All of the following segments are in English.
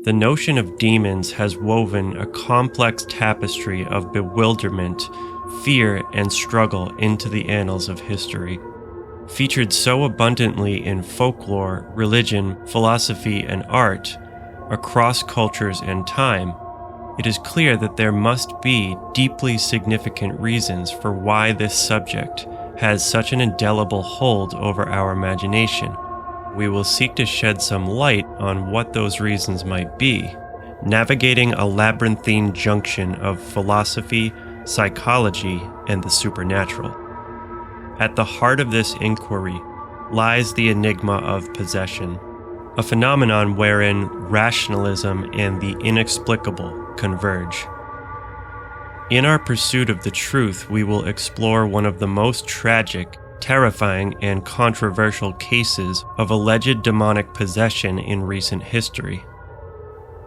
The notion of demons has woven a complex tapestry of bewilderment, fear, and struggle into the annals of history. Featured so abundantly in folklore, religion, philosophy, and art, across cultures and time, it is clear that there must be deeply significant reasons for why this subject has such an indelible hold over our imagination. We will seek to shed some light on what those reasons might be, navigating a labyrinthine junction of philosophy, psychology, and the supernatural. At the heart of this inquiry lies the enigma of possession, a phenomenon wherein rationalism and the inexplicable converge. In our pursuit of the truth, we will explore one of the most tragic, terrifying, and controversial cases of alleged demonic possession in recent history.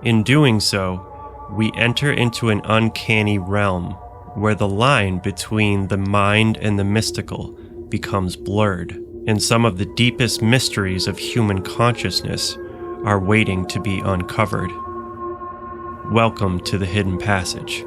In doing so, we enter into an uncanny realm where the line between the mind and the mystical becomes blurred, and some of the deepest mysteries of human consciousness are waiting to be uncovered. Welcome to the Hidden Passage.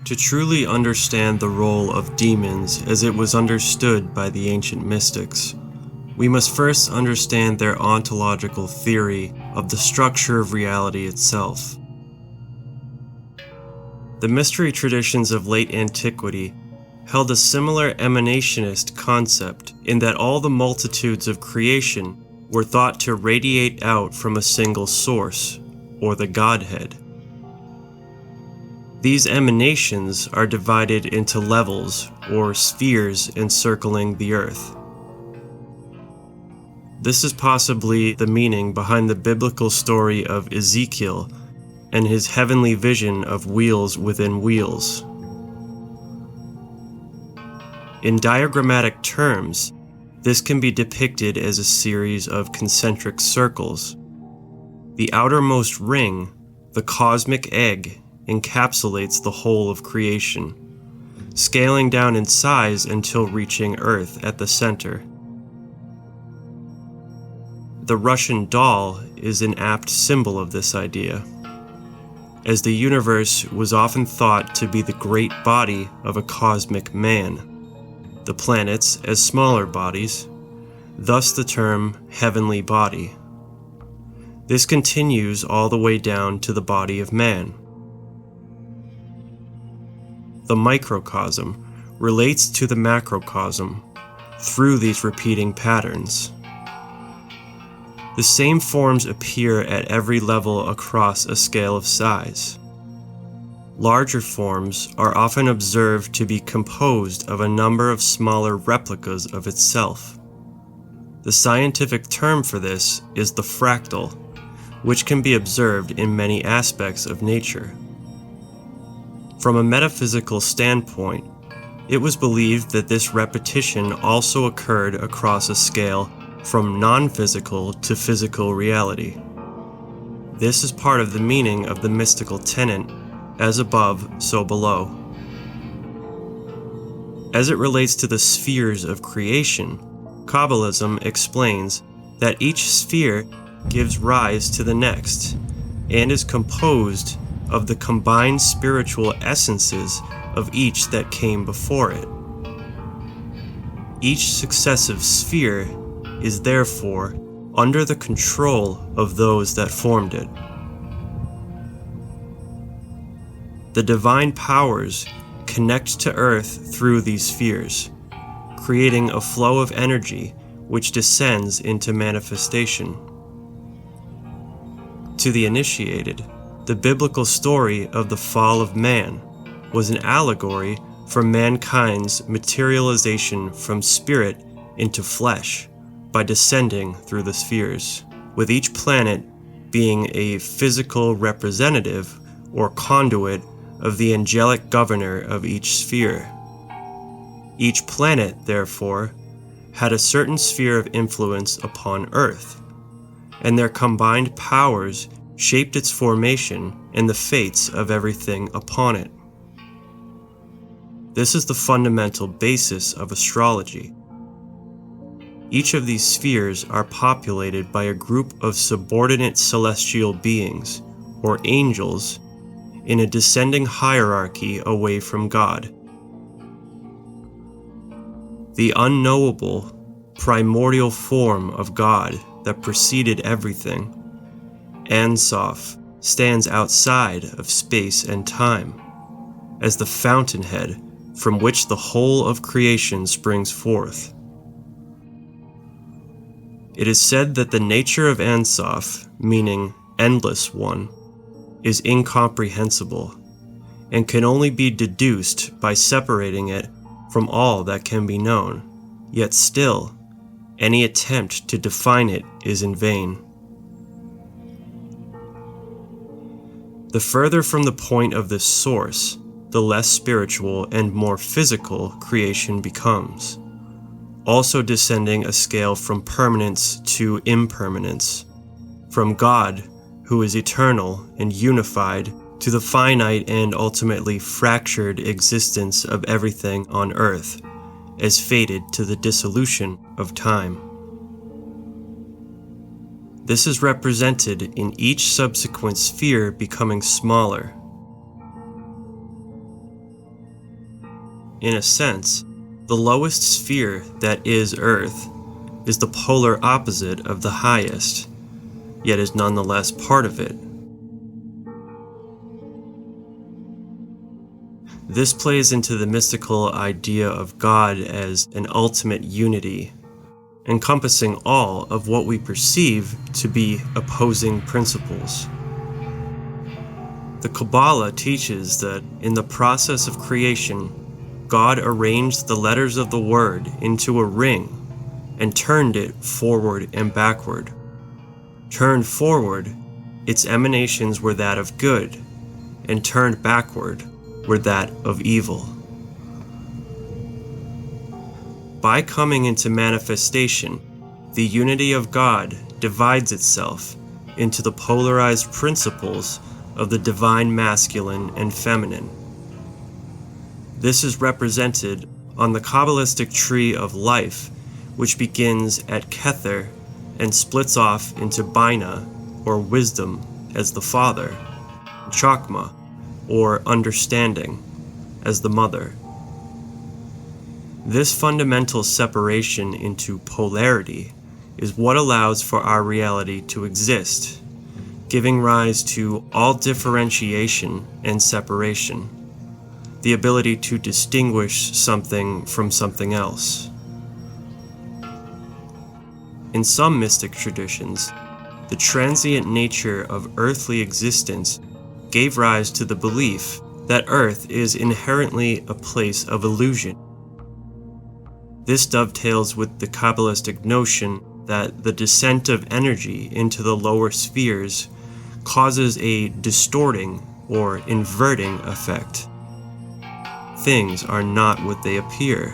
To truly understand the role of demons as it was understood by the ancient mystics, we must first understand their ontological theory of the structure of reality itself. The mystery traditions of late antiquity held a similar emanationist concept in that all the multitudes of creation were thought to radiate out from a single source, or the Godhead. These emanations are divided into levels or spheres encircling the earth. This is possibly the meaning behind the biblical story of Ezekiel and his heavenly vision of wheels within wheels. In diagrammatic terms, this can be depicted as a series of concentric circles. The outermost ring, the cosmic egg, encapsulates the whole of creation, scaling down in size until reaching Earth at the center. The Russian doll is an apt symbol of this idea, as the universe was often thought to be the great body of a cosmic man, the planets as smaller bodies, thus the term heavenly body. This continues all the way down to the body of man. The microcosm relates to the macrocosm through these repeating patterns. The same forms appear at every level across a scale of size. Larger forms are often observed to be composed of a number of smaller replicas of itself. The scientific term for this is the fractal, which can be observed in many aspects of nature. From a metaphysical standpoint, it was believed that this repetition also occurred across a scale from non-physical to physical reality. This is part of the meaning of the mystical tenet, as above, so below. As it relates to the spheres of creation, Kabbalism explains that each sphere gives rise to the next, and is composed of the combined spiritual essences of each that came before it. Each successive sphere is therefore under the control of those that formed it. The divine powers connect to Earth through these spheres, creating a flow of energy which descends into manifestation. To the initiated, the biblical story of the fall of man was an allegory for mankind's materialization from spirit into flesh by descending through the spheres, with each planet being a physical representative or conduit of the angelic governor of each sphere. Each planet, therefore, had a certain sphere of influence upon Earth, and their combined powers shaped its formation and the fates of everything upon it. This is the fundamental basis of astrology. Each of these spheres are populated by a group of subordinate celestial beings, or angels, in a descending hierarchy away from God. The unknowable, primordial form of God that preceded everything, Ansof, stands outside of space and time, as the fountainhead from which the whole of creation springs forth. It is said that the nature of Ansof, meaning endless one, is incomprehensible, and can only be deduced by separating it from all that can be known, yet still, any attempt to define it is in vain. The further from the point of this source, the less spiritual and more physical creation becomes, also descending a scale from permanence to impermanence, from God, who is eternal and unified, to the finite and ultimately fractured existence of everything on earth, as fated to the dissolution of time. This is represented in each subsequent sphere becoming smaller. In a sense, the lowest sphere, that is Earth, is the polar opposite of the highest, yet is nonetheless part of it. This plays into the mystical idea of God as an ultimate unity, encompassing all of what we perceive to be opposing principles. The Kabbalah teaches that in the process of creation, God arranged the letters of the word into a ring and turned it forward and backward. Turned forward, its emanations were that of good, and turned backward were that of evil. By coming into manifestation, the unity of God divides itself into the polarized principles of the divine masculine and feminine. This is represented on the Kabbalistic tree of life, which begins at Kether and splits off into Bina, or wisdom, as the father, Chokmah, or understanding, as the mother. This fundamental separation into polarity is what allows for our reality to exist, giving rise to all differentiation and separation, the ability to distinguish something from something else. In some mystic traditions, the transient nature of earthly existence gave rise to the belief that Earth is inherently a place of illusion. This dovetails with the Kabbalistic notion that the descent of energy into the lower spheres causes a distorting or inverting effect. Things are not what they appear.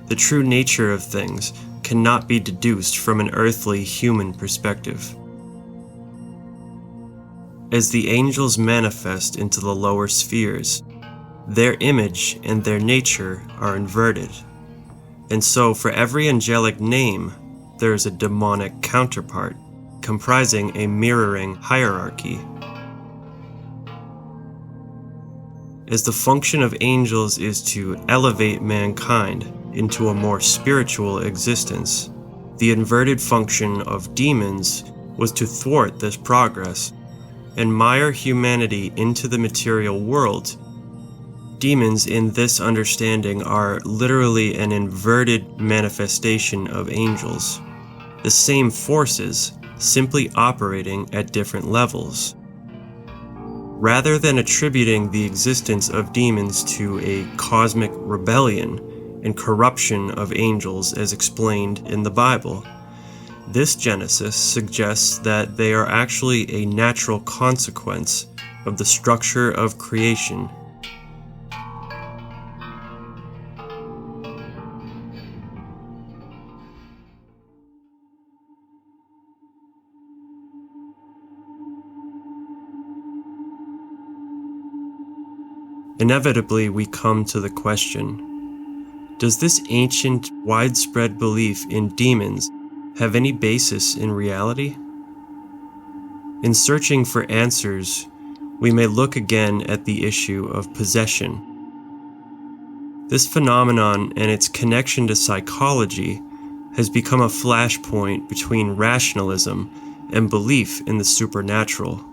The true nature of things cannot be deduced from an earthly human perspective. As the angels manifest into the lower spheres, their image and their nature are inverted, and so for every angelic name, there is a demonic counterpart, comprising a mirroring hierarchy. As the function of angels is to elevate mankind into a more spiritual existence, the inverted function of demons was to thwart this progress and mire humanity into the material world, Demons in this understanding are literally an inverted manifestation of angels, the same forces, simply operating at different levels. Rather than attributing the existence of demons to a cosmic rebellion and corruption of angels as explained in the Bible, this genesis suggests that they are actually a natural consequence of the structure of creation. Inevitably, we come to the question, does this ancient, widespread belief in demons have any basis in reality? In searching for answers, we may look again at the issue of possession. This phenomenon and its connection to psychology has become a flashpoint between rationalism and belief in the supernatural.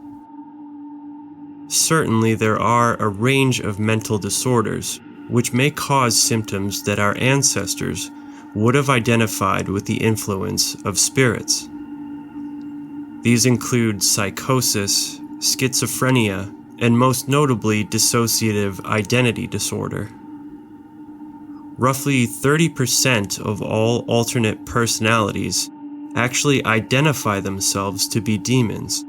Certainly, there are a range of mental disorders which may cause symptoms that our ancestors would have identified with the influence of spirits. These include psychosis, schizophrenia, and most notably dissociative identity disorder. Roughly 30% of all alternate personalities actually identify themselves to be demons.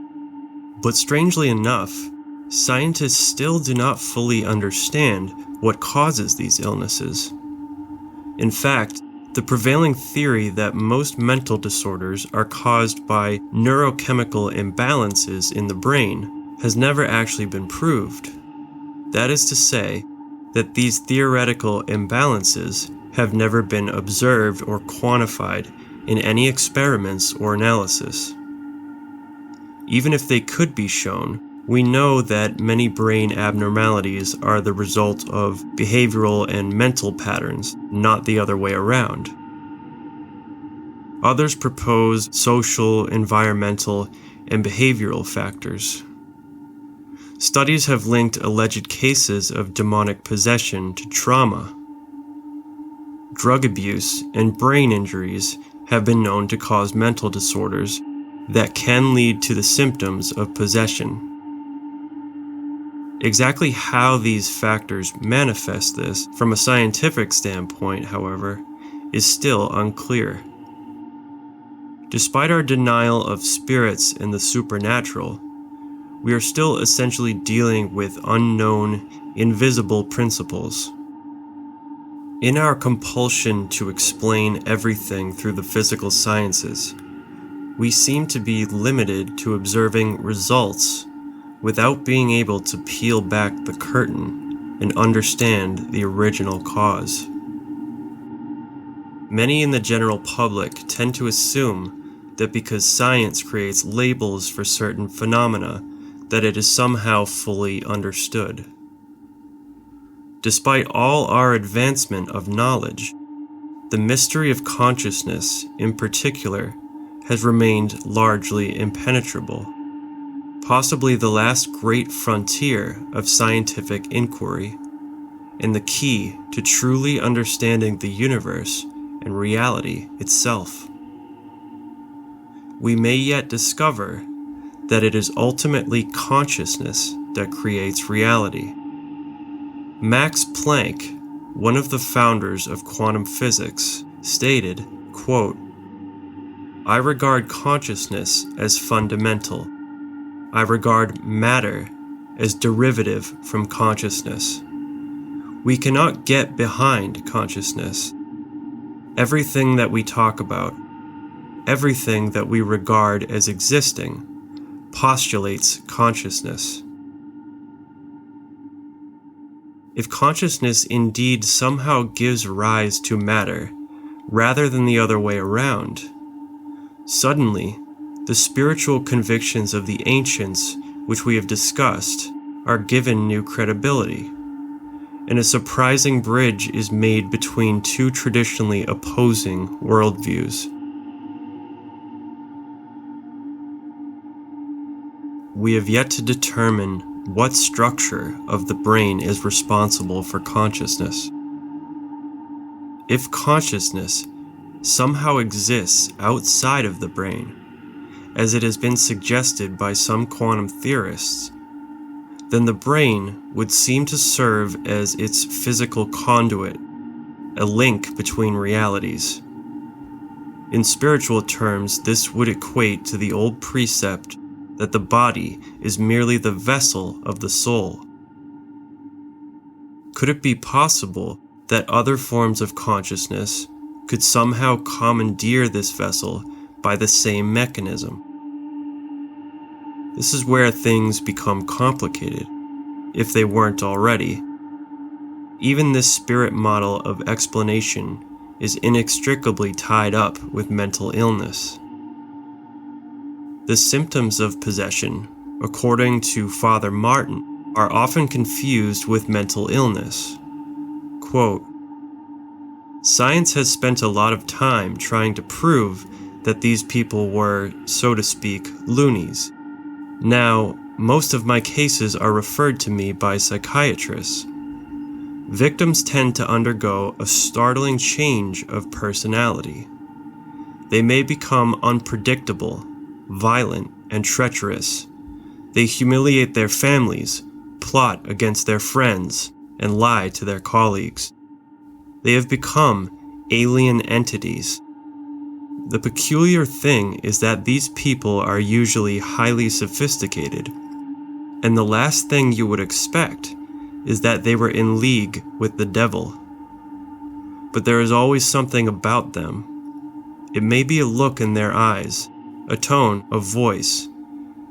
But strangely enough, scientists still do not fully understand what causes these illnesses. In fact, the prevailing theory that most mental disorders are caused by neurochemical imbalances in the brain has never actually been proved. That is to say, that these theoretical imbalances have never been observed or quantified in any experiments or analysis. Even if they could be shown, we know that many brain abnormalities are the result of behavioral and mental patterns, not the other way around. Others propose social, environmental, and behavioral factors. Studies have linked alleged cases of demonic possession to trauma. Drug abuse and brain injuries have been known to cause mental disorders that can lead to the symptoms of possession. Exactly how these factors manifest this from a scientific standpoint, however, is still unclear. Despite our denial of spirits and the supernatural, we are still essentially dealing with unknown, invisible principles. In our compulsion to explain everything through the physical sciences, we seem to be limited to observing results without being able to peel back the curtain and understand the original cause. Many in the general public tend to assume that because science creates labels for certain phenomena, that it is somehow fully understood. Despite all our advancement of knowledge, the mystery of consciousness, in particular, has remained largely impenetrable. Possibly the last great frontier of scientific inquiry, and the key to truly understanding the universe and reality itself. We may yet discover that it is ultimately consciousness that creates reality. Max Planck, one of the founders of quantum physics, stated, quote, "I regard consciousness as fundamental. I regard matter as derivative from consciousness. We cannot get behind consciousness. Everything that we talk about, everything that we regard as existing, postulates consciousness. If consciousness indeed somehow gives rise to matter, rather than the other way around, suddenly, the spiritual convictions of the ancients, which we have discussed, are given new credibility, and a surprising bridge is made between two traditionally opposing worldviews. We have yet to determine what structure of the brain is responsible for consciousness. If consciousness somehow exists outside of the brain, as it has been suggested by some quantum theorists, then the brain would seem to serve as its physical conduit, a link between realities. In spiritual terms, this would equate to the old precept that the body is merely the vessel of the soul. Could it be possible that other forms of consciousness could somehow commandeer this vessel by the same mechanism? This is where things become complicated, if they weren't already. Even this spirit model of explanation is inextricably tied up with mental illness. The symptoms of possession, according to Father Martin, are often confused with mental illness. Quote, "Science has spent a lot of time trying to prove that these people were, so to speak, loonies. Now, most of my cases are referred to me by psychiatrists. Victims tend to undergo a startling change of personality. They may become unpredictable, violent, and treacherous. They humiliate their families, plot against their friends, and lie to their colleagues. They have become alien entities. The peculiar thing is that these people are usually highly sophisticated, and the last thing you would expect is that they were in league with the devil. But there is always something about them. It may be a look in their eyes, a tone of voice,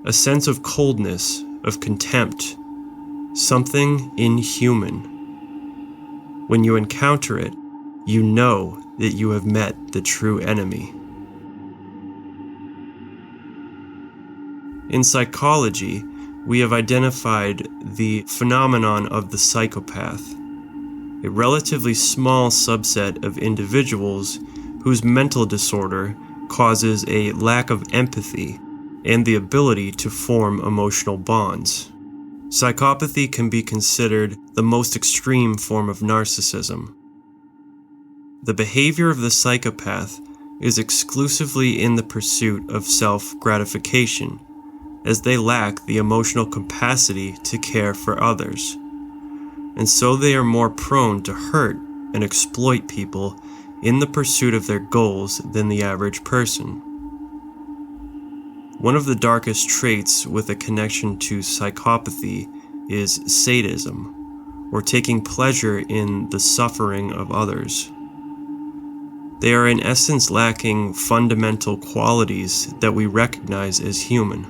a sense of coldness, of contempt, something inhuman. When you encounter it, you know that you have met the true enemy." In psychology, we have identified the phenomenon of the psychopath, a relatively small subset of individuals whose mental disorder causes a lack of empathy and the ability to form emotional bonds. Psychopathy can be considered the most extreme form of narcissism. The behavior of the psychopath is exclusively in the pursuit of self-gratification, as they lack the emotional capacity to care for others, and so they are more prone to hurt and exploit people in the pursuit of their goals than the average person. One of the darkest traits with a connection to psychopathy is sadism, or taking pleasure in the suffering of others. They are in essence lacking fundamental qualities that we recognize as human.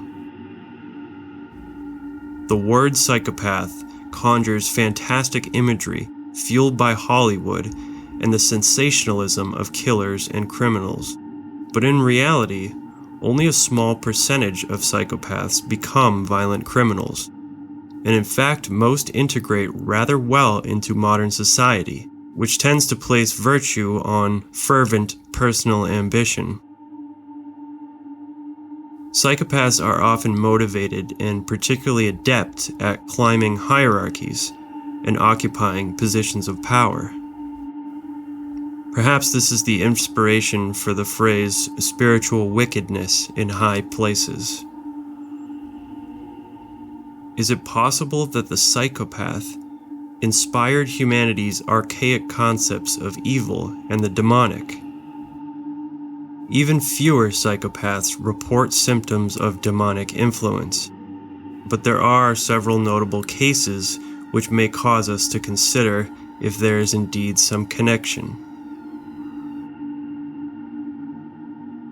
The word psychopath conjures fantastic imagery fueled by Hollywood and the sensationalism of killers and criminals. But in reality, only a small percentage of psychopaths become violent criminals. And in fact, most integrate rather well into modern society, which tends to place virtue on fervent personal ambition. Psychopaths are often motivated and particularly adept at climbing hierarchies and occupying positions of power. Perhaps this is the inspiration for the phrase spiritual wickedness in high places. Is it possible that the psychopath inspired humanity's archaic concepts of evil and the demonic? Even fewer psychopaths report symptoms of demonic influence, but there are several notable cases which may cause us to consider if there is indeed some connection.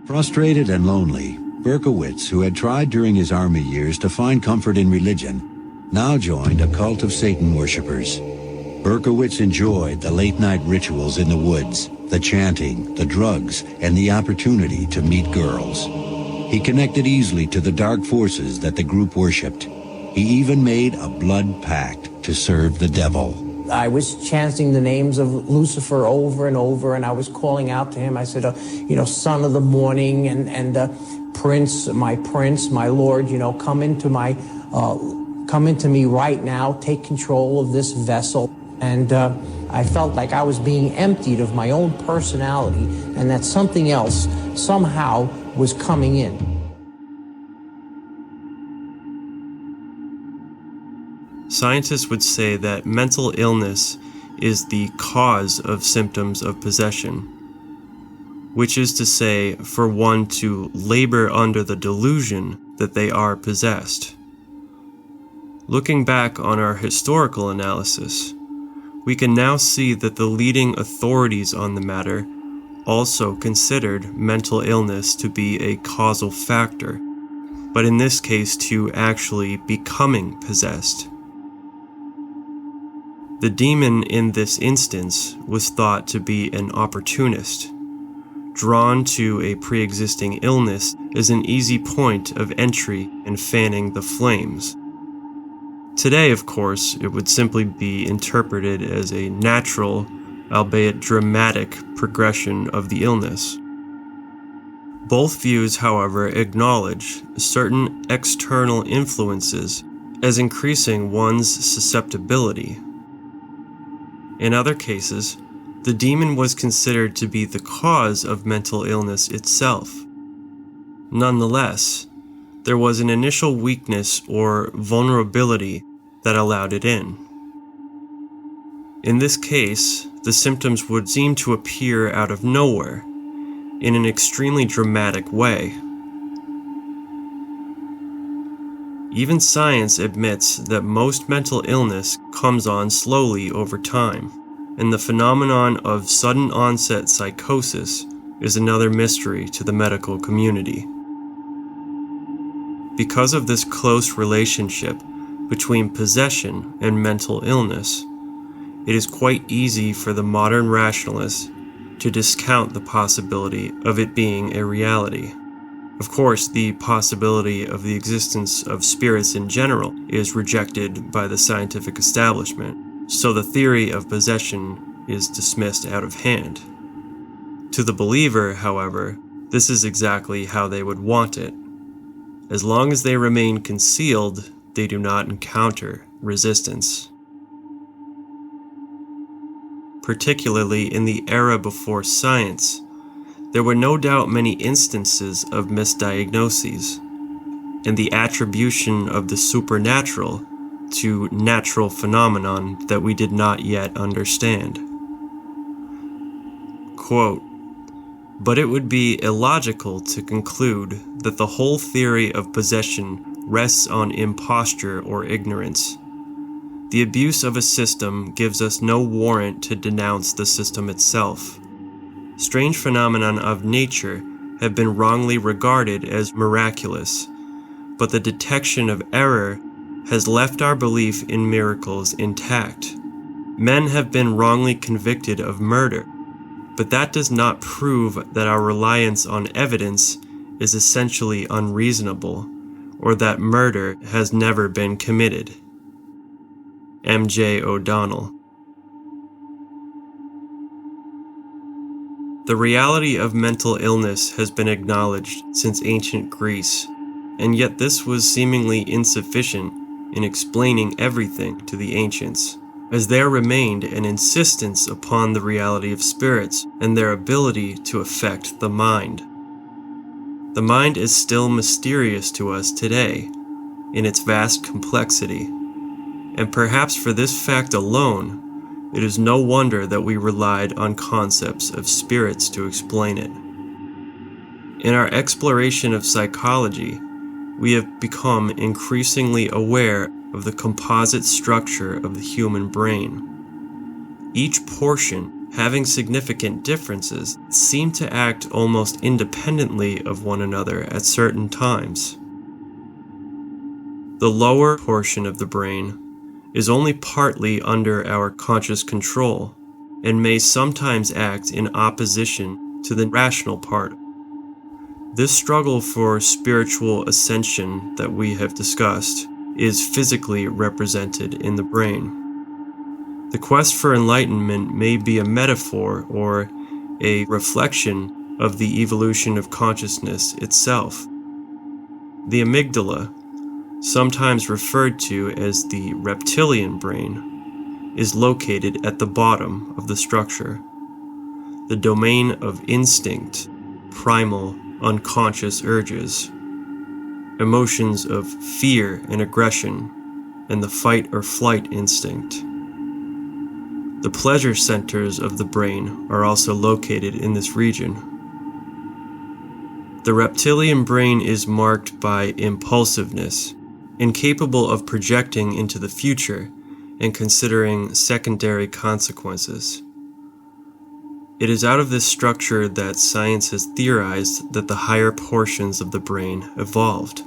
Frustrated and lonely, Berkowitz, who had tried during his army years to find comfort in religion, now joined a cult of Satan worshippers. Berkowitz enjoyed the late-night rituals in the woods, the chanting, the drugs, and the opportunity to meet girls. He connected easily to the dark forces that the group worshipped. He even made a blood pact to serve the devil. I was chanting the names of Lucifer over and over, and I was calling out to him. I said, son of the morning, and prince, my lord, come into my come into me right now, take control of this vessel. And I felt like I was being emptied of my own personality and that something else somehow was coming in. Scientists would say that mental illness is the cause of symptoms of possession, which is to say, for one to labor under the delusion that they are possessed. Looking back on our historical analysis, we can now see that the leading authorities on the matter also considered mental illness to be a causal factor, but in this case to actually becoming possessed. The demon in this instance was thought to be an opportunist, drawn to a pre-existing illness as an easy point of entry in fanning the flames. Today, of course, it would simply be interpreted as a natural, albeit dramatic, progression of the illness. Both views, however, acknowledge certain external influences as increasing one's susceptibility. In other cases, the demon was considered to be the cause of mental illness itself. Nonetheless, there was an initial weakness or vulnerability that allowed it in. In this case, the symptoms would seem to appear out of nowhere, in an extremely dramatic way. Even science admits that most mental illness comes on slowly over time, and the phenomenon of sudden onset psychosis is another mystery to the medical community. Because of this close relationship between possession and mental illness, it is quite easy for the modern rationalist to discount the possibility of it being a reality. Of course, the possibility of the existence of spirits in general is rejected by the scientific establishment, so the theory of possession is dismissed out of hand. To the believer, however, this is exactly how they would want it. As long as they remain concealed, they do not encounter resistance. Particularly in the era before science, there were no doubt many instances of misdiagnoses, and the attribution of the supernatural to natural phenomenon that we did not yet understand. Quote, "But it would be illogical to conclude that the whole theory of possession rests on imposture or ignorance. The abuse of a system gives us no warrant to denounce the system itself. Strange phenomena of nature have been wrongly regarded as miraculous, but the detection of error has left our belief in miracles intact. Men have been wrongly convicted of murder, but that does not prove that our reliance on evidence is essentially unreasonable, or that murder has never been committed." M.J. O'Donnell. The reality of mental illness has been acknowledged since ancient Greece, and yet this was seemingly insufficient in explaining everything to the ancients, as there remained an insistence upon the reality of spirits and their ability to affect the mind. The mind is still mysterious to us today in its vast complexity, and perhaps for this fact alone, it is no wonder that we relied on concepts of spirits to explain it. In our exploration of psychology, we have become increasingly aware of the composite structure of the human brain. Each portion, having significant differences, seem to act almost independently of one another at certain times. The lower portion of the brain is only partly under our conscious control, and may sometimes act in opposition to the rational part. This struggle for spiritual ascension that we have discussed is physically represented in the brain. The quest for enlightenment may be a metaphor or a reflection of the evolution of consciousness itself. The amygdala, sometimes referred to as the reptilian brain, is located at the bottom of the structure, the domain of instinct, primal, unconscious urges, emotions of fear and aggression, and the fight or flight instinct. The pleasure centers of the brain are also located in this region. The reptilian brain is marked by impulsiveness, incapable of projecting into the future and considering secondary consequences. It is out of this structure that science has theorized that the higher portions of the brain evolved.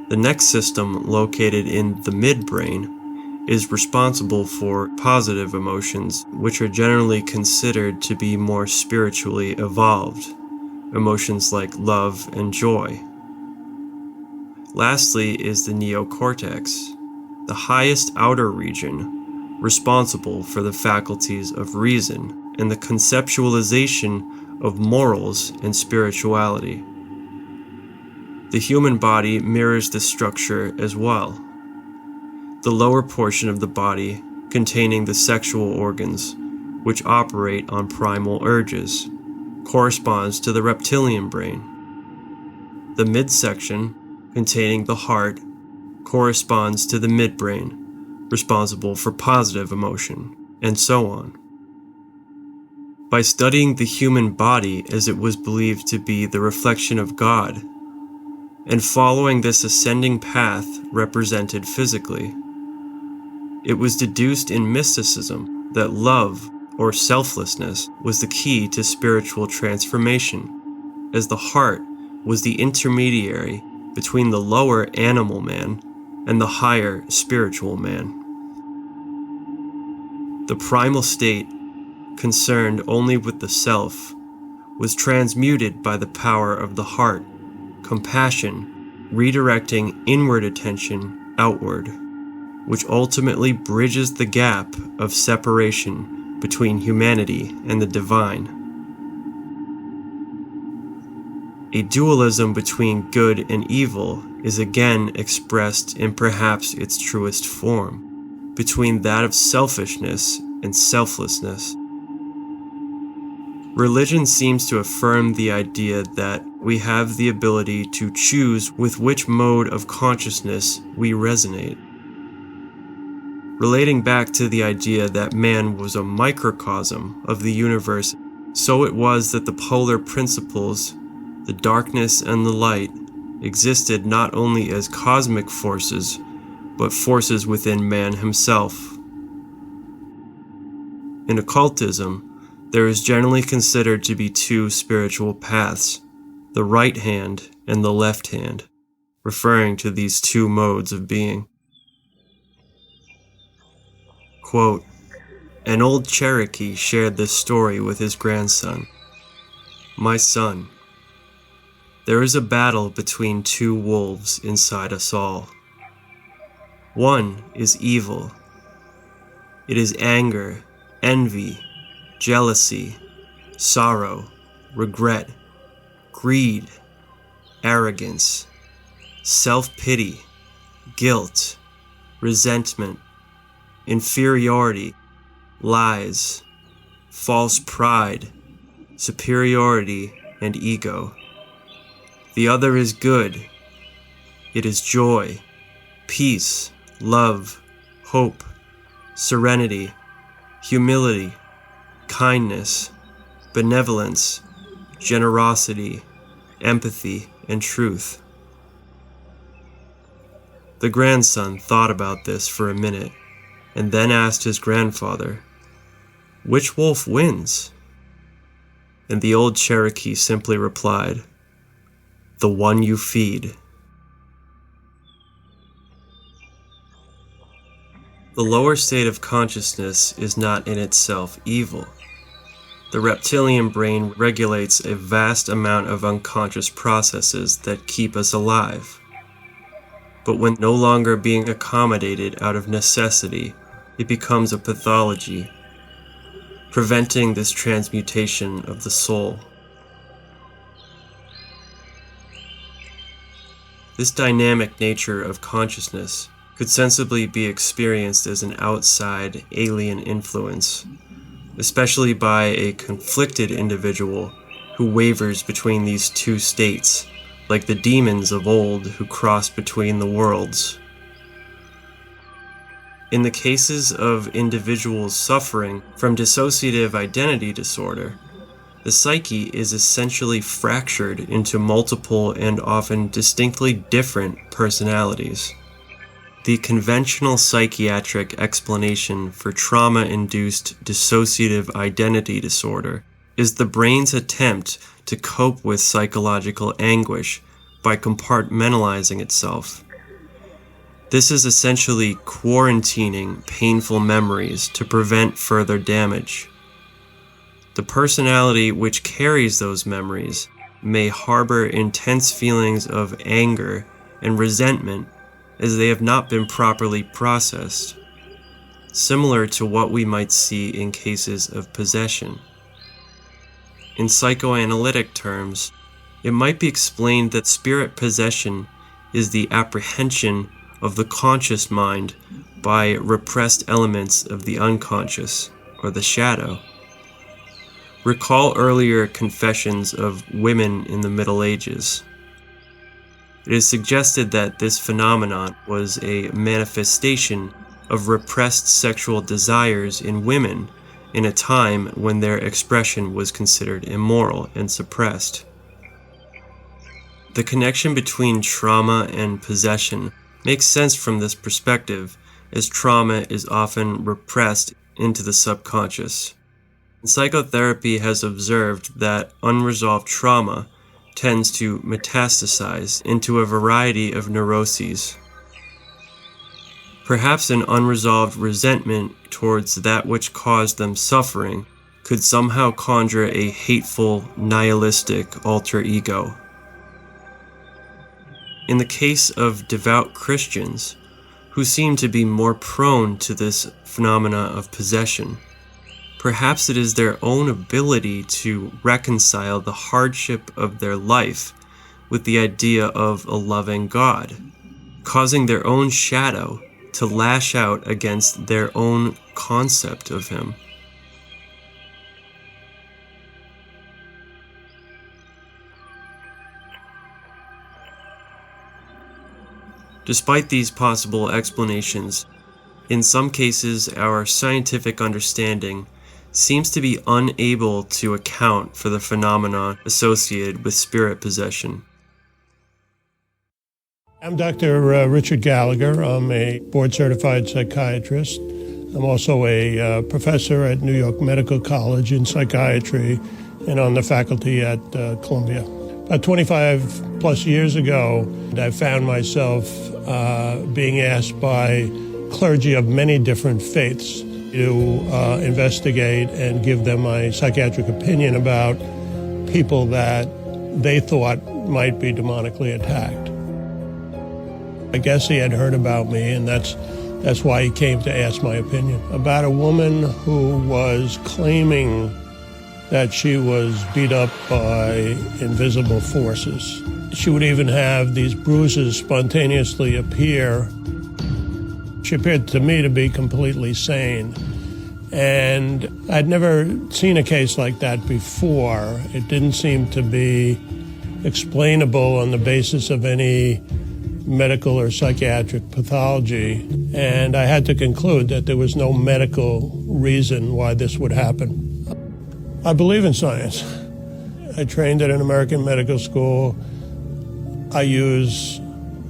The next system, located in the midbrain, is responsible for positive emotions, which are generally considered to be more spiritually evolved, emotions like love and joy. Lastly is the neocortex, the highest outer region, responsible for the faculties of reason and the conceptualization of morals and spirituality. The human body mirrors this structure as well. The lower portion of the body, containing the sexual organs, which operate on primal urges, corresponds to the reptilian brain. The midsection, containing the heart, corresponds to the midbrain, responsible for positive emotion, and so on. By studying the human body as it was believed to be the reflection of God, and following this ascending path represented physically, it was deduced in mysticism that love or selflessness was the key to spiritual transformation, as the heart was the intermediary between the lower animal man and the higher spiritual man. The primal state, concerned only with the self, was transmuted by the power of the heart, compassion, redirecting inward attention outward, which ultimately bridges the gap of separation between humanity and the divine. A dualism between good and evil is again expressed in perhaps its truest form, between that of selfishness and selflessness. Religion seems to affirm the idea that we have the ability to choose with which mode of consciousness we resonate. Relating back to the idea that man was a microcosm of the universe, so it was that the polar principles, the darkness and the light, existed not only as cosmic forces, but forces within man himself. In occultism, there is generally considered to be two spiritual paths, the right hand and the left hand, referring to these two modes of being. Quote, an old Cherokee shared this story with his grandson. My son, there is a battle between two wolves inside us all. One is evil. It is anger, envy, jealousy, sorrow, regret, greed, arrogance, self-pity, guilt, resentment, inferiority, lies, false pride, superiority, and ego. The other is good. It is joy, peace, love, hope, serenity, humility, kindness, benevolence, generosity, empathy, and truth. The grandson thought about this for a minute, and then asked his grandfather, which wolf wins? And the old Cherokee simply replied, the one you feed. The lower state of consciousness is not in itself evil. The reptilian brain regulates a vast amount of unconscious processes that keep us alive. But when no longer being accommodated out of necessity, it becomes a pathology, preventing this transmutation of the soul. This dynamic nature of consciousness could sensibly be experienced as an outside, alien influence, especially by a conflicted individual who wavers between these two states, like the demons of old who crossed between the worlds. In the cases of individuals suffering from dissociative identity disorder, the psyche is essentially fractured into multiple and often distinctly different personalities. The conventional psychiatric explanation for trauma-induced dissociative identity disorder is the brain's attempt to cope with psychological anguish by compartmentalizing itself. This is essentially quarantining painful memories to prevent further damage. The personality which carries those memories may harbor intense feelings of anger and resentment as they have not been properly processed, similar to what we might see in cases of possession. In psychoanalytic terms, it might be explained that spirit possession is the apprehension of the conscious mind by repressed elements of the unconscious, or the shadow. Recall earlier confessions of women in the Middle Ages. It is suggested that this phenomenon was a manifestation of repressed sexual desires in women in a time when their expression was considered immoral and suppressed. The connection between trauma and possession makes sense from this perspective, as trauma is often repressed into the subconscious. Psychotherapy has observed that unresolved trauma tends to metastasize into a variety of neuroses. Perhaps an unresolved resentment towards that which caused them suffering could somehow conjure a hateful, nihilistic alter ego. In the case of devout Christians, who seem to be more prone to this phenomena of possession, perhaps it is their own ability to reconcile the hardship of their life with the idea of a loving God, causing their own shadow to lash out against their own concept of Him. Despite these possible explanations, in some cases our scientific understanding seems to be unable to account for the phenomenon associated with spirit possession. I'm Dr. Richard Gallagher. I'm a board-certified psychiatrist. I'm also a professor at New York Medical College in psychiatry and on the faculty at Columbia. About 25 plus years ago, I found myself being asked by clergy of many different faiths to investigate and give them my psychiatric opinion about people that they thought might be demonically attacked. I guess he had heard about me, and that's why he came to ask my opinion about a woman who was claiming that she was beat up by invisible forces. She would even have these bruises spontaneously appear. She appeared to me to be completely sane. And I'd never seen a case like that before. It didn't seem to be explainable on the basis of any medical or psychiatric pathology. And I had to conclude that there was no medical reason why this would happen. I believe in science. I trained at an American medical school. I use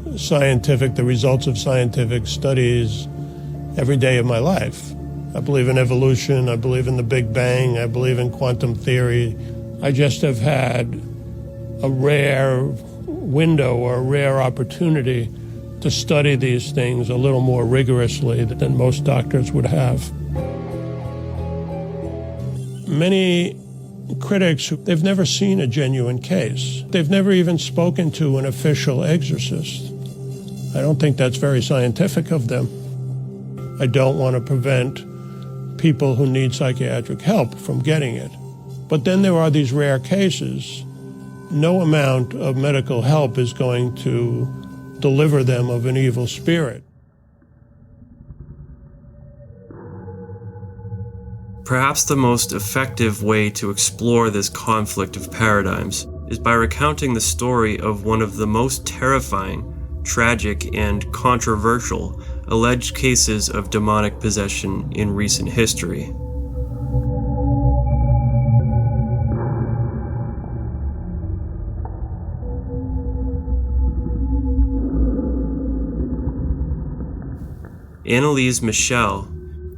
the results of scientific studies every day of my life. I believe in evolution. I believe in the Big Bang. I believe in quantum theory. I just have had a rare window or a rare opportunity to study these things a little more rigorously than most doctors would have. Many critics, they've never seen a genuine case. They've never even spoken to an official exorcist. I don't think that's very scientific of them. I don't want to prevent people who need psychiatric help from getting it. But then there are these rare cases. No amount of medical help is going to deliver them of an evil spirit. Perhaps the most effective way to explore this conflict of paradigms is by recounting the story of one of the most terrifying, tragic, and controversial alleged cases of demonic possession in recent history. Anneliese Michel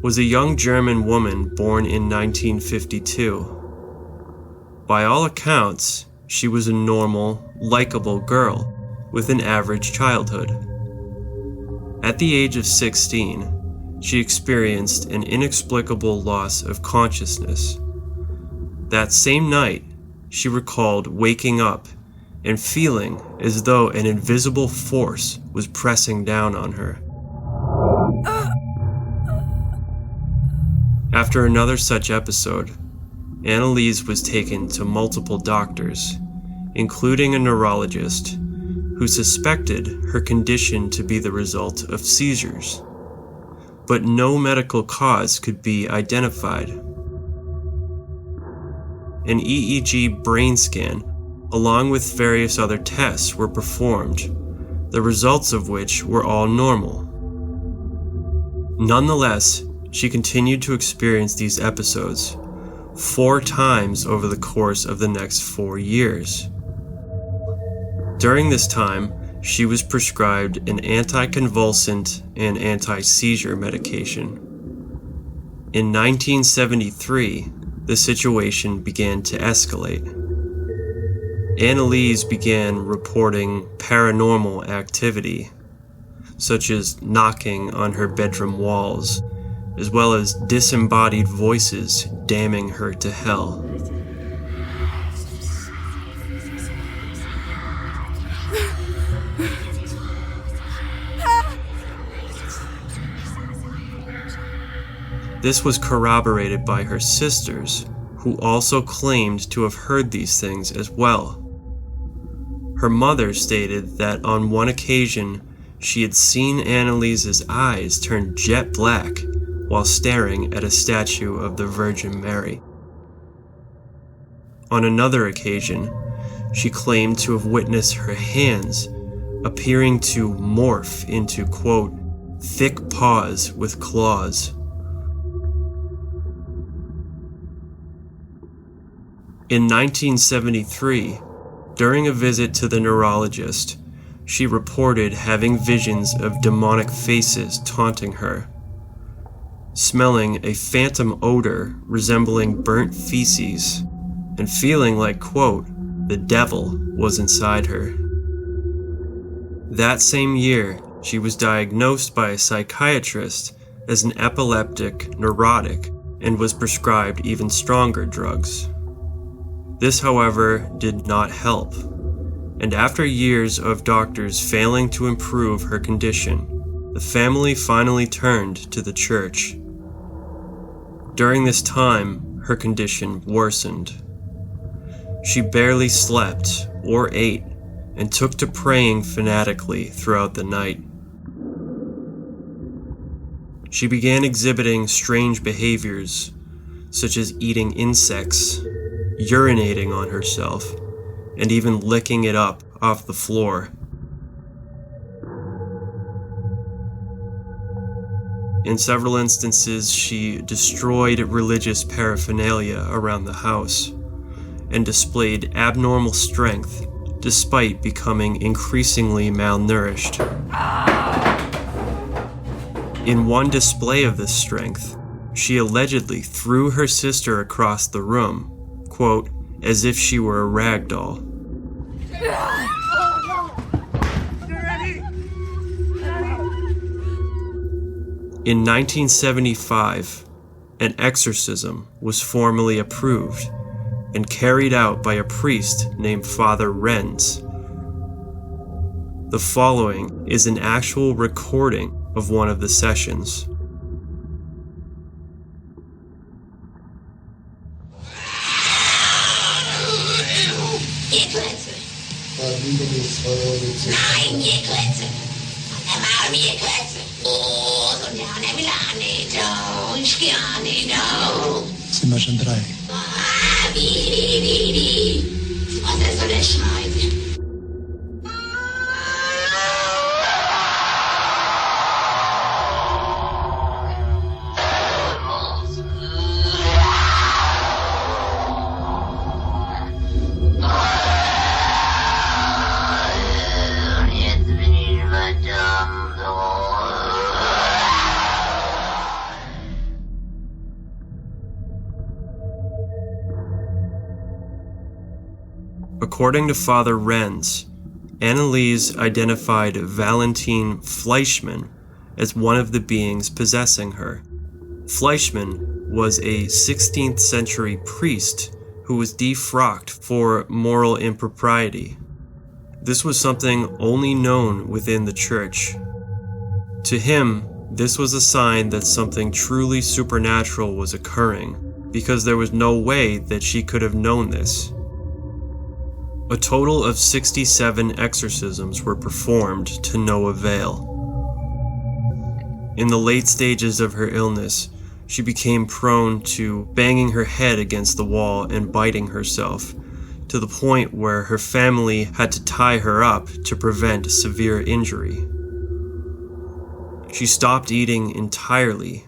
was a young German woman born in 1952. By all accounts, she was a normal, likable girl with an average childhood. At the age of 16, she experienced an inexplicable loss of consciousness. That same night, she recalled waking up and feeling as though an invisible force was pressing down on her. After another such episode, Anneliese was taken to multiple doctors, including a neurologist, who suspected her condition to be the result of seizures, but no medical cause could be identified. An EEG brain scan, along with various other tests, were performed, the results of which were all normal. Nonetheless, she continued to experience these episodes 4 times over the course of the next 4 years. During this time, she was prescribed an anticonvulsant and anti-seizure medication. In 1973, the situation began to escalate. Anneliese began reporting paranormal activity, such as knocking on her bedroom walls, as well as disembodied voices damning her to hell. This was corroborated by her sisters, who also claimed to have heard these things as well. Her mother stated that on one occasion, she had seen Anneliese's eyes turn jet black while staring at a statue of the Virgin Mary. On another occasion, she claimed to have witnessed her hands appearing to morph into, quote, thick paws with claws. In 1973, during a visit to the neurologist, she reported having visions of demonic faces taunting her, smelling a phantom odor resembling burnt feces, and feeling like, quote, the devil was inside her. That same year, she was diagnosed by a psychiatrist as an epileptic neurotic and was prescribed even stronger drugs. This, however, did not help, and after years of doctors failing to improve her condition, the family finally turned to the church. During this time, her condition worsened. She barely slept or ate and took to praying fanatically throughout the night. She began exhibiting strange behaviors, such as eating insects, urinating on herself, and even licking it up off the floor. In several instances, she destroyed religious paraphernalia around the house and displayed abnormal strength despite becoming increasingly malnourished. In one display of this strength, she allegedly threw her sister across the room, quote, as if she were a rag doll. In 1975, an exorcism was formally approved and carried out by a priest named Father Renz. The following is an actual recording of one of the sessions. Nein, ihr Klötze. Mal mir Klötze. Oh, so gerne Milane, do, ich gerne, do. Sind wir schon 3? Ah, wie. Was soll der Scheiße? According to Father Renz, Anneliese identified Valentine Fleischmann as one of the beings possessing her. Fleischmann was a 16th century priest who was defrocked for moral impropriety. This was something only known within the church. To him, this was a sign that something truly supernatural was occurring, because there was no way that she could have known this. A total of 67 exorcisms were performed to no avail. In the late stages of her illness, she became prone to banging her head against the wall and biting herself, to the point where her family had to tie her up to prevent severe injury. She stopped eating entirely,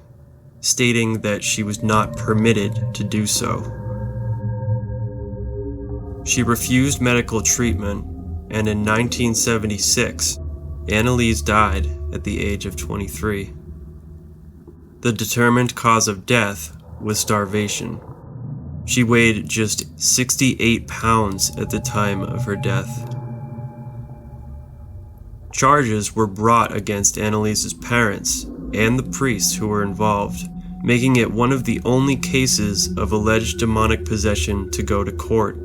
stating that she was not permitted to do so. She refused medical treatment, and in 1976, Anneliese died at the age of 23. The determined cause of death was starvation. She weighed just 68 pounds at the time of her death. Charges were brought against Anneliese's parents and the priests who were involved, making it one of the only cases of alleged demonic possession to go to court.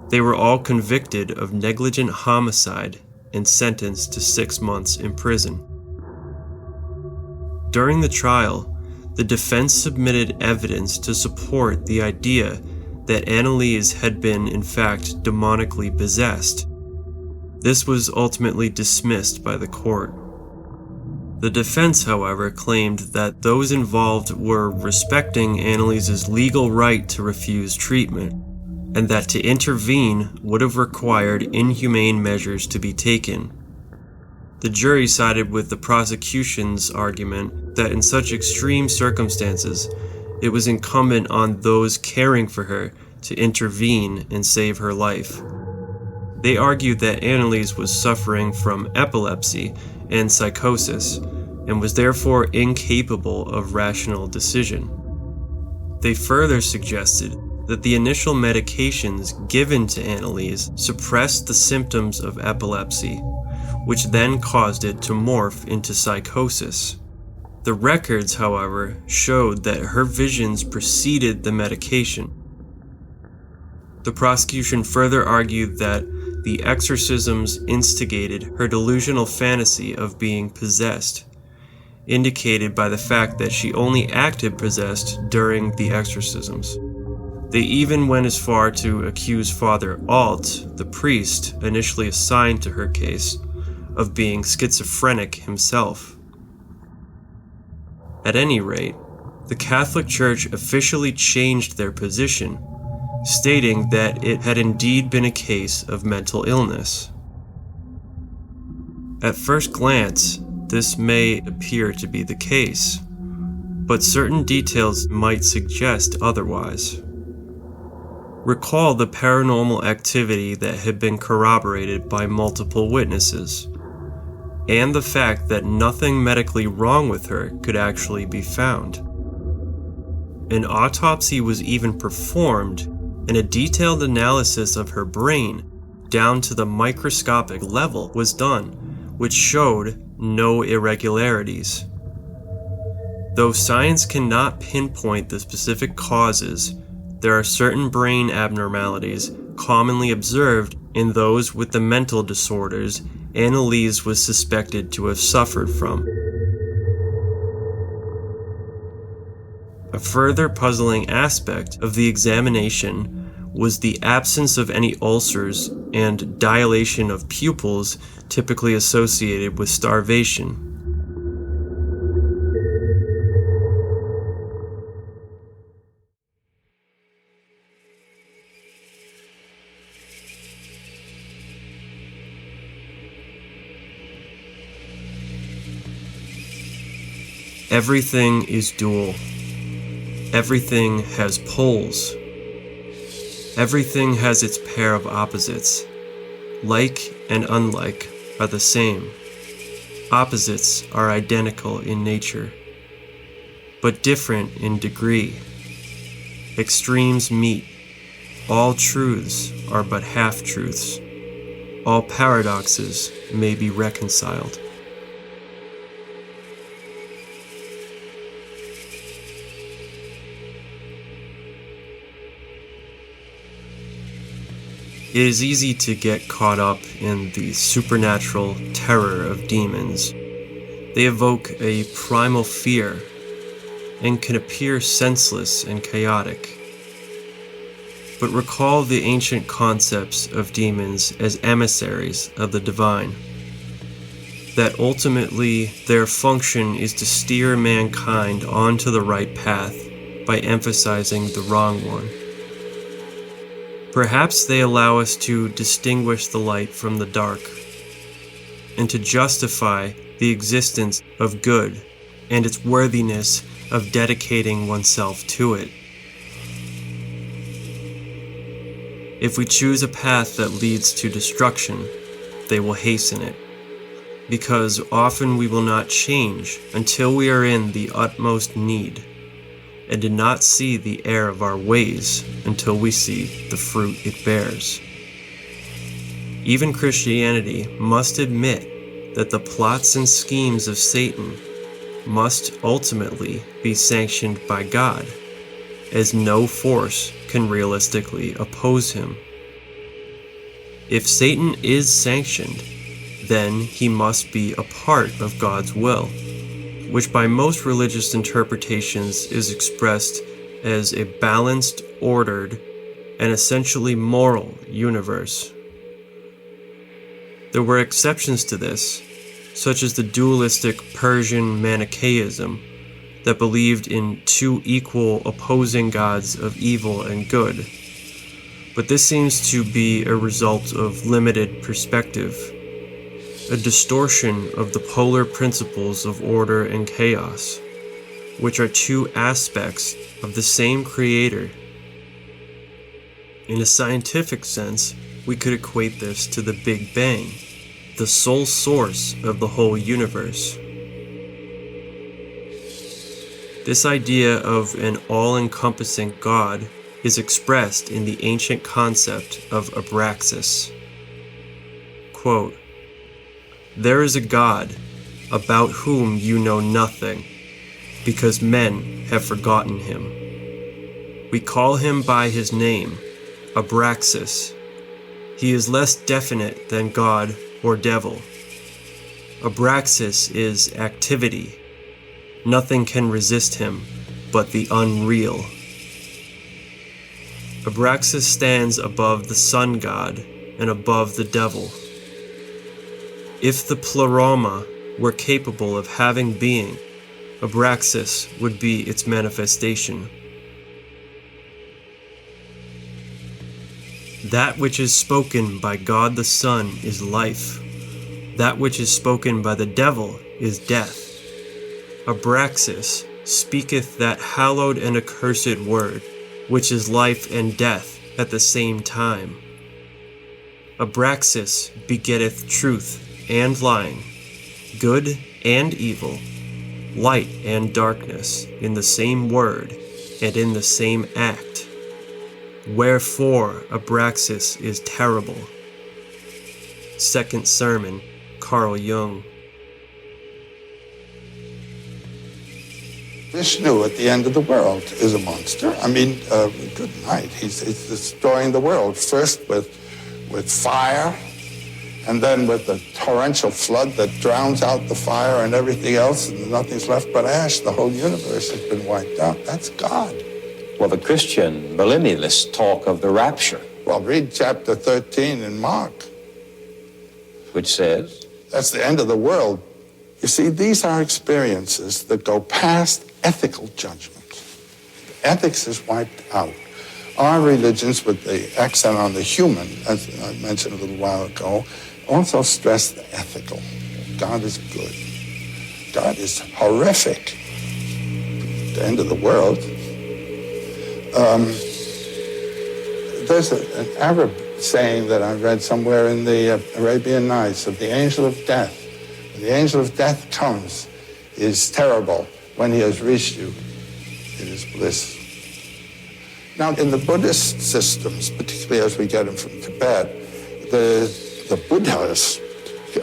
They were all convicted of negligent homicide and sentenced to 6 months in prison. During the trial, the defense submitted evidence to support the idea that Anneliese had been in fact demonically possessed. This was ultimately dismissed by the court. The defense, however, claimed that those involved were respecting Anneliese's legal right to refuse treatment, and that to intervene would have required inhumane measures to be taken. The jury sided with the prosecution's argument that in such extreme circumstances, it was incumbent on those caring for her to intervene and save her life. They argued that Anneliese was suffering from epilepsy and psychosis, and was therefore incapable of rational decision. They further suggested that the initial medications given to Anneliese suppressed the symptoms of epilepsy, which then caused it to morph into psychosis. The records, however, showed that her visions preceded the medication. The prosecution further argued that the exorcisms instigated her delusional fantasy of being possessed, indicated by the fact that she only acted possessed during the exorcisms. They even went as far to accuse Father Alt, the priest initially assigned to her case, of being schizophrenic himself. At any rate, the Catholic Church officially changed their position, stating that it had indeed been a case of mental illness. At first glance, this may appear to be the case, but certain details might suggest otherwise. Recall the paranormal activity that had been corroborated by multiple witnesses, and the fact that nothing medically wrong with her could actually be found. An autopsy was even performed, and a detailed analysis of her brain, down to the microscopic level, was done, which showed no irregularities. Though science cannot pinpoint the specific causes, there are certain brain abnormalities commonly observed in those with the mental disorders Anneliese was suspected to have suffered from. A further puzzling aspect of the examination was the absence of any ulcers and dilation of pupils typically associated with starvation. Everything is dual. Everything has poles. Everything has its pair of opposites. Like and unlike are the same. Opposites are identical in nature, but different in degree. Extremes meet. All truths are but half-truths. All paradoxes may be reconciled. It is easy to get caught up in the supernatural terror of demons. They evoke a primal fear and can appear senseless and chaotic. But recall the ancient concepts of demons as emissaries of the divine, that ultimately their function is to steer mankind onto the right path by emphasizing the wrong one. Perhaps they allow us to distinguish the light from the dark, and to justify the existence of good and its worthiness of dedicating oneself to it. If we choose a path that leads to destruction, they will hasten it, because often we will not change until we are in the utmost need, and do not see the error of our ways until we see the fruit it bears. Even Christianity must admit that the plots and schemes of Satan must ultimately be sanctioned by God, as no force can realistically oppose him. If Satan is sanctioned, then he must be a part of God's will, which by most religious interpretations is expressed as a balanced, ordered, and essentially moral universe. There were exceptions to this, such as the dualistic Persian Manichaeism that believed in two equal opposing gods of evil and good. But this seems to be a result of limited perspective, a distortion of the polar principles of order and chaos, which are two aspects of the same creator. In a scientific sense, we could equate this to the Big Bang, the sole source of the whole universe. This idea of an all-encompassing God is expressed in the ancient concept of abraxas. Quote, "There is a God about whom you know nothing, because men have forgotten him. We call him by his name, Abraxas. He is less definite than God or devil. Abraxas is activity. Nothing can resist him but the unreal. Abraxas stands above the sun god and above the devil. If the pleroma were capable of having being, Abraxas would be its manifestation. That which is spoken by God the Son is life. That which is spoken by the devil is death. Abraxas speaketh that hallowed and accursed word, which is life and death at the same time. Abraxas begetteth truth and lying, good and evil, light and darkness, in the same word and in the same act. Wherefore Abraxas is terrible." Second Sermon, Carl Jung. Vishnu at the end of the world is a monster. I mean, good night. He's destroying the world, first with fire, and then with the torrential flood that drowns out the fire and everything else, and nothing's left but ash. The whole universe has been wiped out. That's God Well, the Christian millennialists talk of the rapture. Well, read chapter 13 in Mark. Which says? That's the end of the world. You see, these are experiences that go past ethical judgment. Ethics is wiped out. Our religions, with the accent on the human, as I mentioned a little while ago, also stress the ethical. God is good. God is horrific. The end of the world. There's an Arab saying that I read somewhere in the Arabian Nights of the angel of death. When the angel of death comes, it is terrible. When he has reached you, it is bliss. Now, in the Buddhist systems, particularly as we get them from Tibet, the Buddhas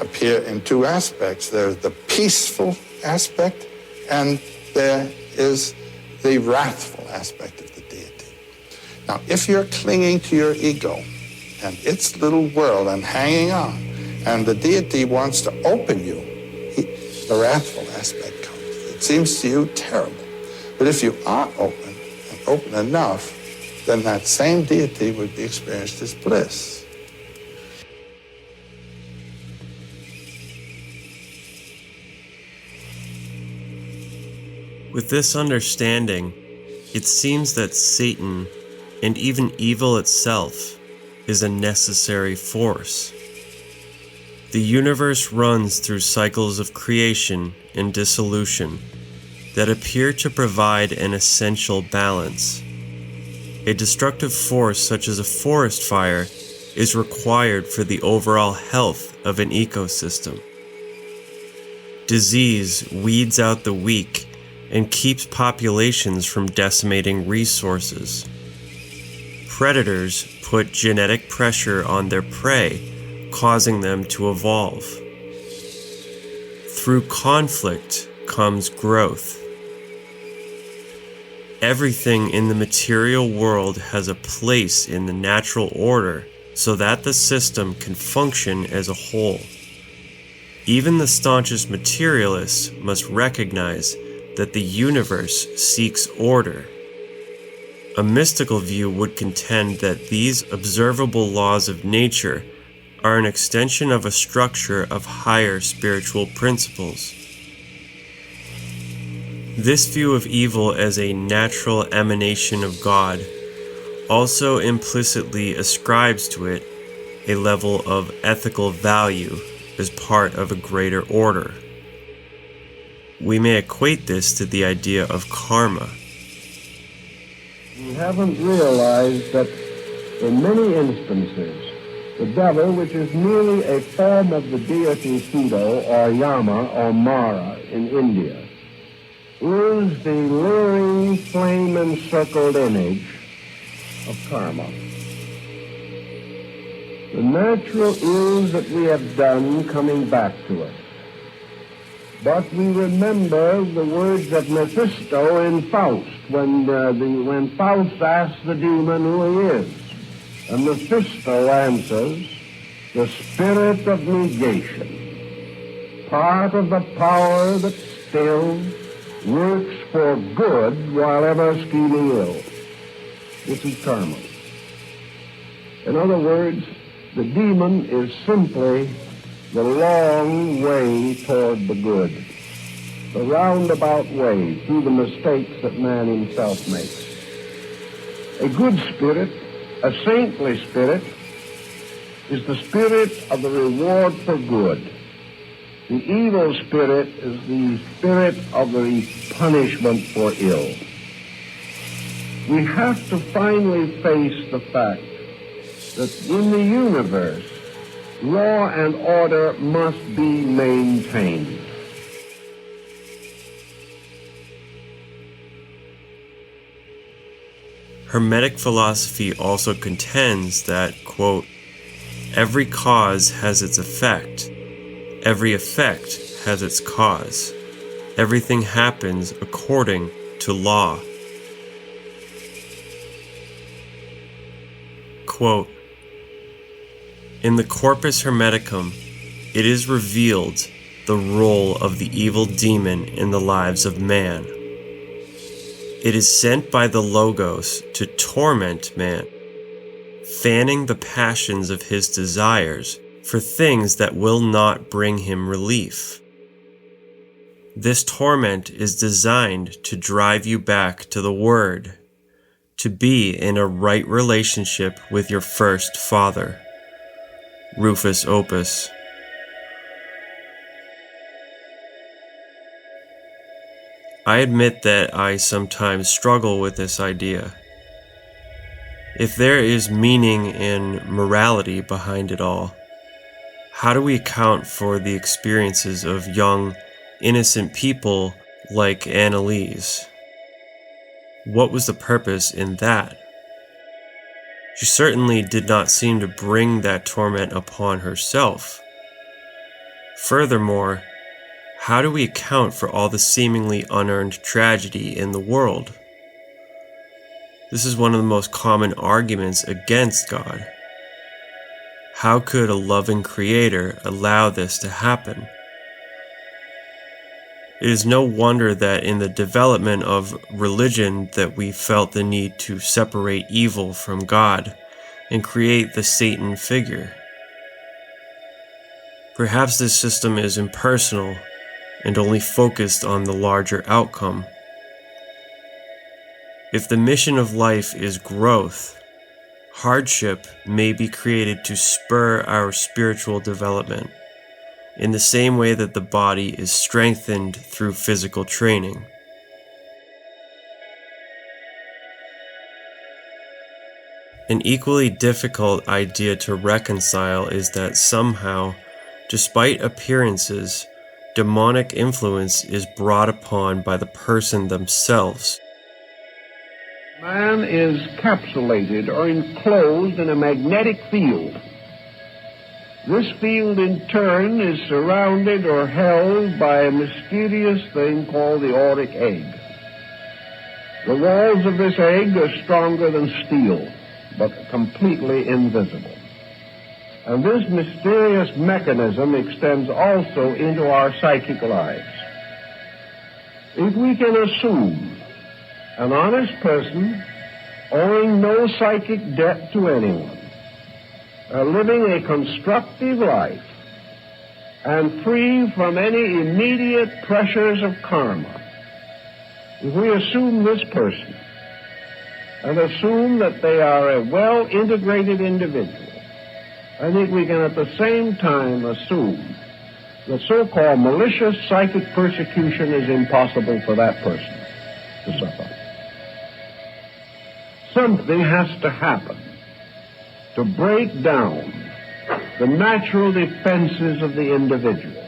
appear in two aspects. There's the peaceful aspect, and there is the wrathful aspect of the deity. Now, if you're clinging to your ego and its little world and hanging on, and the deity wants to open you, the wrathful aspect comes. It seems to you terrible. But if you are open, and open enough, then that same deity would be experienced as bliss. With this understanding, it seems that Satan, and even evil itself, is a necessary force. The universe runs through cycles of creation and dissolution that appear to provide an essential balance. A destructive force such as a forest fire is required for the overall health of an ecosystem. Disease weeds out the weak and keeps populations from decimating resources. Predators put genetic pressure on their prey, causing them to evolve. Through conflict comes growth. Everything in the material world has a place in the natural order so that the system can function as a whole. Even the staunchest materialists must recognize that the universe seeks order. A mystical view would contend that these observable laws of nature are an extension of a structure of higher spiritual principles. This view of evil as a natural emanation of God also implicitly ascribes to it a level of ethical value as part of a greater order. We may equate this to the idea of karma. We haven't realized that in many instances, the devil, which is merely a form of the deity Siddha or Yama or Mara in India, is the leering, flame-encircled image of karma. The natural ills that we have done coming back to us. But we remember the words of Mephisto in Faust, when Faust asks the demon who he is. And Mephisto answers, the spirit of negation, part of the power that still works for good while ever scheming ill. This is karma. In other words, the demon is simply the long way toward the good, the roundabout way through the mistakes that man himself makes. A good spirit, a saintly spirit, is the spirit of the reward for good. The evil spirit is the spirit of the punishment for ill. We have to finally face the fact that in the universe, law and order must be maintained. Hermetic philosophy also contends that, quote, every cause has its effect. Every effect has its cause. Everything happens according to law. Quote, in the Corpus Hermeticum, it is revealed the role of the evil demon in the lives of man. It is sent by the Logos to torment man, fanning the passions of his desires for things that will not bring him relief. This torment is designed to drive you back to the Word, to be in a right relationship with your first father, Rufus Opus. I admit that I sometimes struggle with this idea. If there is meaning and morality behind it all, how do we account for the experiences of young, innocent people like Anneliese? What was the purpose in that? She certainly did not seem to bring that torment upon herself. Furthermore, how do we account for all the seemingly unearned tragedy in the world? This is one of the most common arguments against God. How could a loving creator allow this to happen? It is no wonder that in the development of religion that we felt the need to separate evil from God and create the Satan figure. Perhaps this system is impersonal and only focused on the larger outcome. If the mission of life is growth, hardship may be created to spur our spiritual development, in the same way that the body is strengthened through physical training. An equally difficult idea to reconcile is that somehow, despite appearances, demonic influence is brought upon by the person themselves. Man is capsulated or enclosed in a magnetic field. This field in turn is surrounded or held by a mysterious thing called the auric egg. The walls of this egg are stronger than steel, but completely invisible. And this mysterious mechanism extends also into our psychic lives. If we can assume an honest person, owing no psychic debt to anyone, living a constructive life, and free from any immediate pressures of karma, if we assume this person, and assume that they are a well-integrated individual, I think we can at the same time assume that so-called malicious psychic persecution is impossible for that person to suffer. Something has to happen to break down the natural defenses of the individual.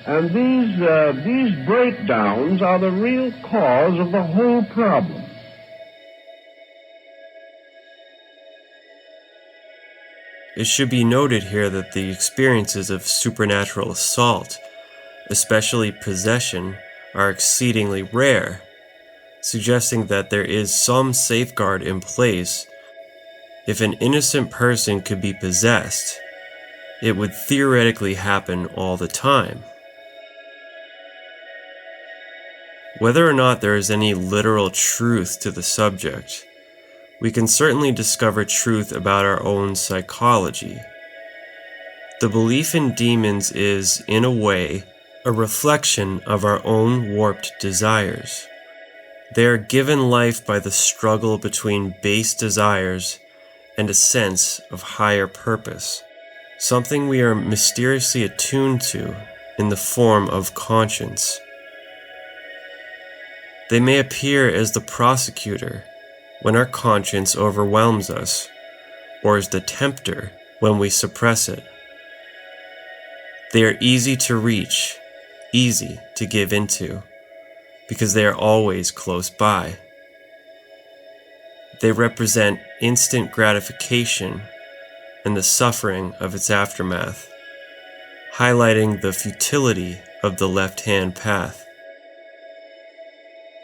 And these breakdowns are the real cause of the whole problem. It should be noted here that the experiences of supernatural assault, especially possession, are exceedingly rare, suggesting that there is some safeguard in place. If an innocent person could be possessed, it would theoretically happen all the time. Whether or not there is any literal truth to the subject, we can certainly discover truth about our own psychology. The belief in demons is, in a way, a reflection of our own warped desires. They are given life by the struggle between base desires and a sense of higher purpose, something we are mysteriously attuned to in the form of conscience. They may appear as the prosecutor when our conscience overwhelms us, or as the tempter when we suppress it. They are easy to reach, easy to give into, because they are always close by. They represent instant gratification and the suffering of its aftermath, highlighting the futility of the left-hand path.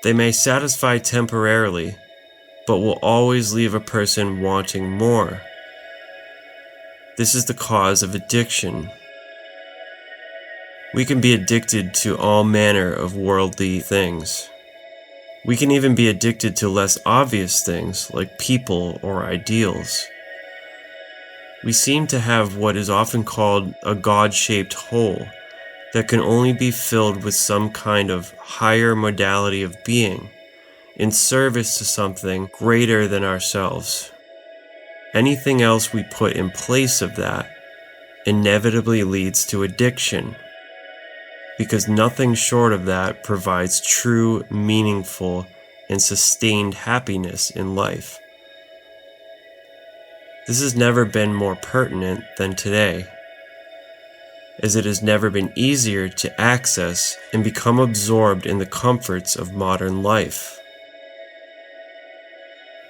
They may satisfy temporarily, but will always leave a person wanting more. This is the cause of addiction. We can be addicted to all manner of worldly things. We can even be addicted to less obvious things like people or ideals. We seem to have what is often called a God-shaped hole that can only be filled with some kind of higher modality of being, in service to something greater than ourselves. Anything else we put in place of that inevitably leads to addiction, because nothing short of that provides true, meaningful, and sustained happiness in life. This has never been more pertinent than today, as it has never been easier to access and become absorbed in the comforts of modern life.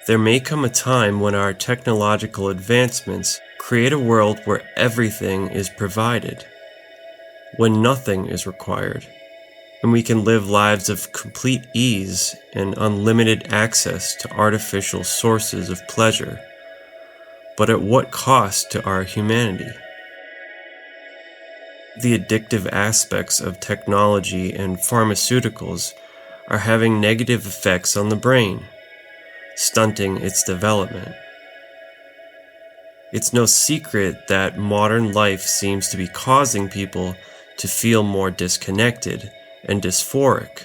There may come a time when our technological advancements create a world where everything is provided, when nothing is required, and we can live lives of complete ease and unlimited access to artificial sources of pleasure. But at what cost to our humanity? The addictive aspects of technology and pharmaceuticals are having negative effects on the brain, stunting its development. It's no secret that modern life seems to be causing people to feel more disconnected and dysphoric,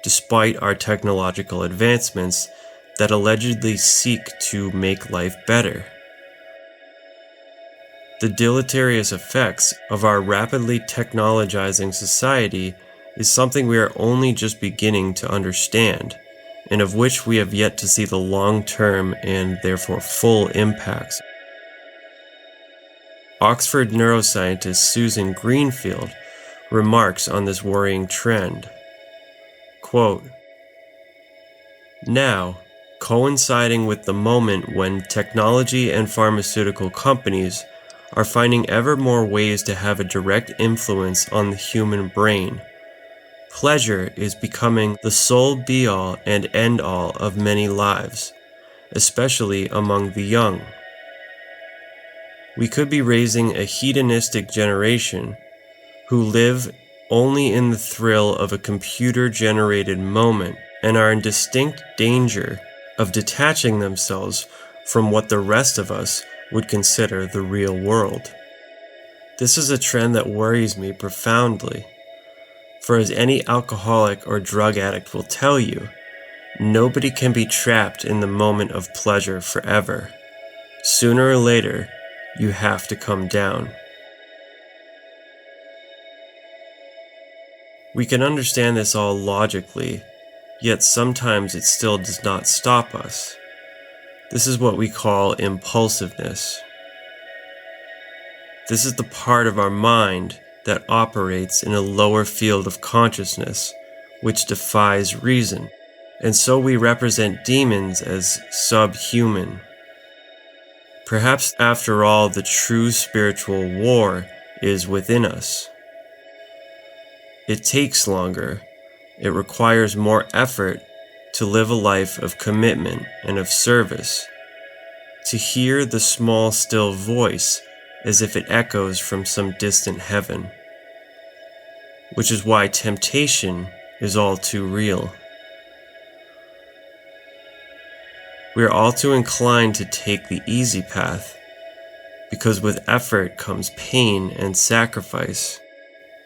despite our technological advancements that allegedly seek to make life better. The deleterious effects of our rapidly technologizing society is something we are only just beginning to understand, and of which we have yet to see the long-term and therefore full impacts. Oxford neuroscientist Susan Greenfield remarks on this worrying trend. Quote, "Now, coinciding with the moment when technology and pharmaceutical companies are finding ever more ways to have a direct influence on the human brain, pleasure is becoming the sole be-all and end-all of many lives, especially among the young. We could be raising a hedonistic generation who live only in the thrill of a computer-generated moment and are in distinct danger of detaching themselves from what the rest of us would consider the real world. This is a trend that worries me profoundly, for as any alcoholic or drug addict will tell you, nobody can be trapped in the moment of pleasure forever. Sooner or later, you have to come down." We can understand this all logically, yet sometimes it still does not stop us. This is what we call impulsiveness. This is the part of our mind that operates in a lower field of consciousness, which defies reason, and so we represent demons as subhuman. Perhaps after all, the true spiritual war is within us. It takes longer, it requires more effort to live a life of commitment and of service, to hear the small still voice as if it echoes from some distant heaven, which is why temptation is all too real. We are all too inclined to take the easy path, because with effort comes pain and sacrifice.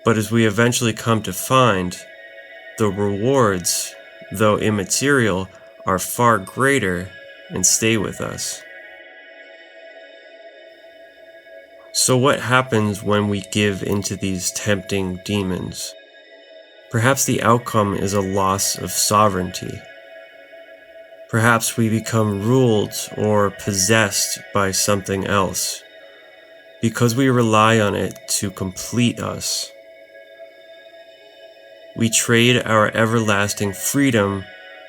But as we eventually come to find, the rewards, though immaterial, are far greater and stay with us. So what happens when we give into these tempting demons? Perhaps the outcome is a loss of sovereignty. Perhaps we become ruled or possessed by something else, because we rely on it to complete us. We trade our everlasting freedom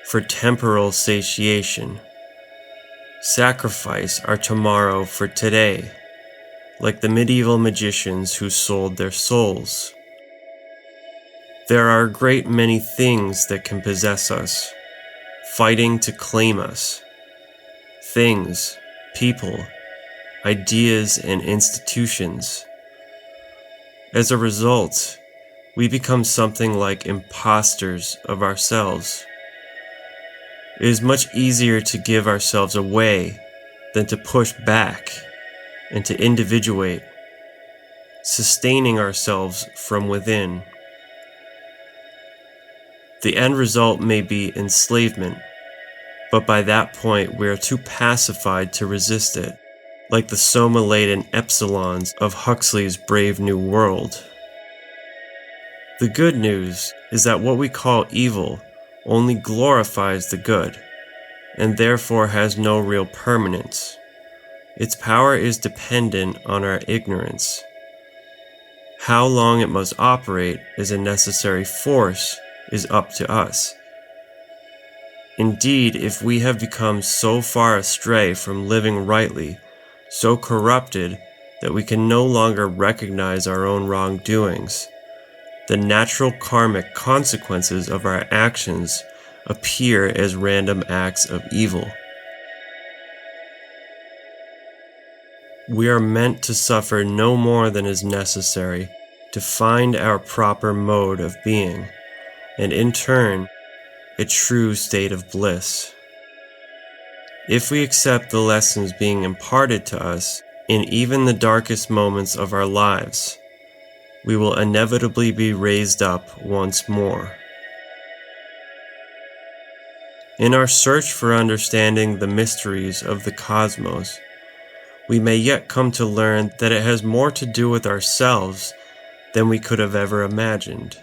for temporal satiation, sacrifice our tomorrow for today, like the medieval magicians who sold their souls. There are a great many things that can possess us, fighting to claim us. Things, people, ideas, and institutions. As a result, we become something like imposters of ourselves, It is much easier to give ourselves away than to push back and to individuate, sustaining ourselves from within. The end result may be enslavement, but by that point we are too pacified to resist it, like the soma-laden epsilons of Huxley's Brave New World. The good news is that what we call evil only glorifies the good, and therefore has no real permanence. Its power is dependent on our ignorance. How long it must operate as a necessary force is up to us. Indeed, if we have become so far astray from living rightly, so corrupted that we can no longer recognize our own wrongdoings, the natural karmic consequences of our actions appear as random acts of evil. We are meant to suffer no more than is necessary to find our proper mode of being, and in turn, a true state of bliss. If we accept the lessons being imparted to us in even the darkest moments of our lives, we will inevitably be raised up once more. In our search for understanding the mysteries of the cosmos, we may yet come to learn that it has more to do with ourselves than we could have ever imagined.